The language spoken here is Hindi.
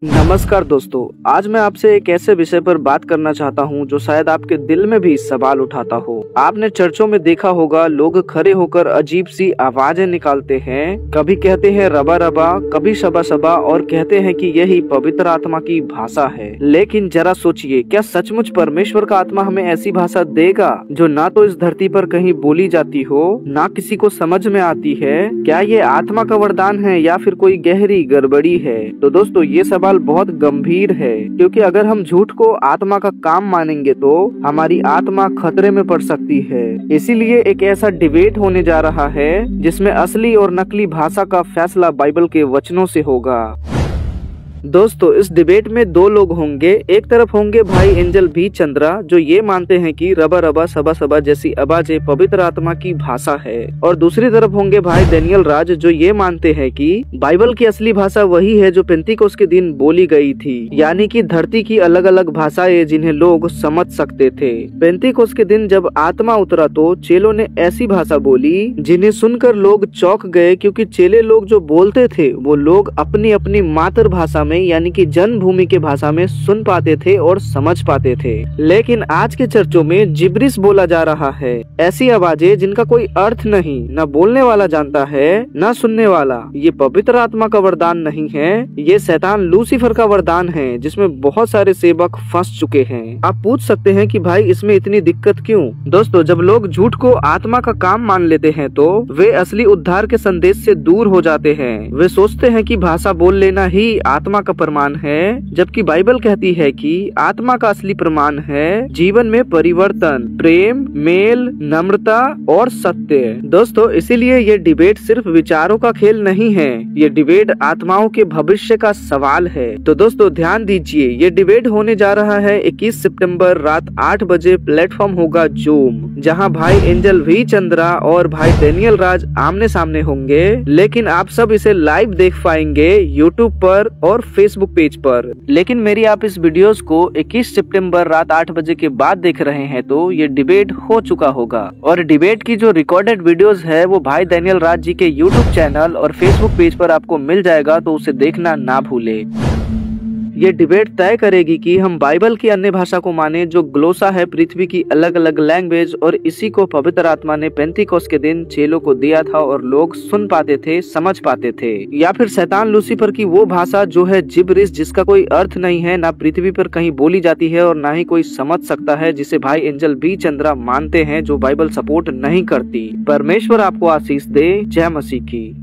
नमस्कार दोस्तों, आज मैं आपसे एक ऐसे विषय पर बात करना चाहता हूं जो शायद आपके दिल में भी सवाल उठाता हो। आपने चर्चों में देखा होगा, लोग खड़े होकर अजीब सी आवाजें निकालते हैं। कभी कहते हैं रबा रबा, कभी शबा शबा और कहते हैं कि यही पवित्र आत्मा की भाषा है। लेकिन जरा सोचिए, क्या सचमुच परमेश्वर का आत्मा हमें ऐसी भाषा देगा जो ना तो इस धरती पर कहीं बोली जाती हो, ना किसी को समझ में आती है? क्या ये आत्मा का वरदान है या फिर कोई गहरी गड़बड़ी है? तो दोस्तों, ये सवाल बहुत गंभीर है, क्योंकि अगर हम झूठ को आत्मा का काम मानेंगे तो हमारी आत्मा खतरे में पड़ सकती है। इसीलिए एक ऐसा डिबेट होने जा रहा है जिसमें असली और नकली भाषा का फैसला बाइबल के वचनों से होगा। दोस्तों, इस डिबेट में दो लोग होंगे। एक तरफ होंगे भाई एंजल भी चंद्रा, जो ये मानते हैं कि रबा रबा सबा सबा जैसी आवाजें पवित्र आत्मा की भाषा है, और दूसरी तरफ होंगे भाई डेनियल राज, जो ये मानते हैं कि बाइबल की असली भाषा वही है जो पेंतिकोस्त के दिन बोली गई थी, यानी कि धरती की अलग अलग भाषाएं जिन्हें लोग समझ सकते थे। पेंतिकोस्त के दिन जब आत्मा उतरा तो चेलों ने ऐसी भाषा बोली जिन्हें सुनकर लोग चौंक गए, क्योंकि चेले लोग जो बोलते थे वो लोग अपनी अपनी मातृभाषा यानी कि जन्मभूमि के भाषा में सुन पाते थे और समझ पाते थे। लेकिन आज के चर्चों में जिब्रिश बोला जा रहा है, ऐसी आवाजें जिनका कोई अर्थ नहीं, न बोलने वाला जानता है न सुनने वाला। ये पवित्र आत्मा का वरदान नहीं है, ये शैतान लूसीफर का वरदान है, जिसमें बहुत सारे सेवक फंस चुके हैं। आप पूछ सकते हैं कि भाई इसमें इतनी दिक्कत क्यों? दोस्तों, जब लोग झूठ को आत्मा का काम मान लेते हैं तो वे असली उद्धार के संदेश से दूर हो जाते हैं। वे सोचते हैं कि भाषा बोल लेना ही आत्मा का प्रमाण है, जबकि बाइबल कहती है कि आत्मा का असली प्रमाण है जीवन में परिवर्तन, प्रेम, मेल, नम्रता और सत्य। दोस्तों, इसीलिए ये डिबेट सिर्फ विचारों का खेल नहीं है, ये डिबेट आत्माओं के भविष्य का सवाल है। तो दोस्तों ध्यान दीजिए, ये डिबेट होने जा रहा है 21 सितंबर रात 8 बजे। प्लेटफॉर्म होगा जूम, जहां भाई एंजल भी चंद्रा और भाई डेनियल राज आमने सामने होंगे। लेकिन आप सब इसे लाइव देख पाएंगे यूट्यूब पर और फेसबुक पेज पर। लेकिन मेरी आप इस वीडियोस को 21 सितंबर रात 8 बजे के बाद देख रहे हैं तो ये डिबेट हो चुका होगा, और डिबेट की जो रिकॉर्डेड वीडियोस है वो भाई डेनियल राज जी के यूट्यूब चैनल और फेसबुक पेज पर आपको मिल जाएगा, तो उसे देखना ना भूले। ये डिबेट तय करेगी कि हम बाइबल की अन्य भाषा को माने जो ग्लोसा है पृथ्वी की अलग अलग लैंग्वेज, और इसी को पवित्र आत्मा ने पेंतिकोस्त के दिन चेलों को दिया था और लोग सुन पाते थे, समझ पाते थे, या फिर शैतान लूसीफर की वो भाषा जो है जिब्रिश, जिसका कोई अर्थ नहीं है, ना पृथ्वी पर कहीं बोली जाती है और ना ही कोई समझ सकता है, जिसे भाई एंजल बी चंद्रा मानते हैं, जो बाइबल सपोर्ट नहीं करती। परमेश्वर आपको आशीष दे। जय मसीह की।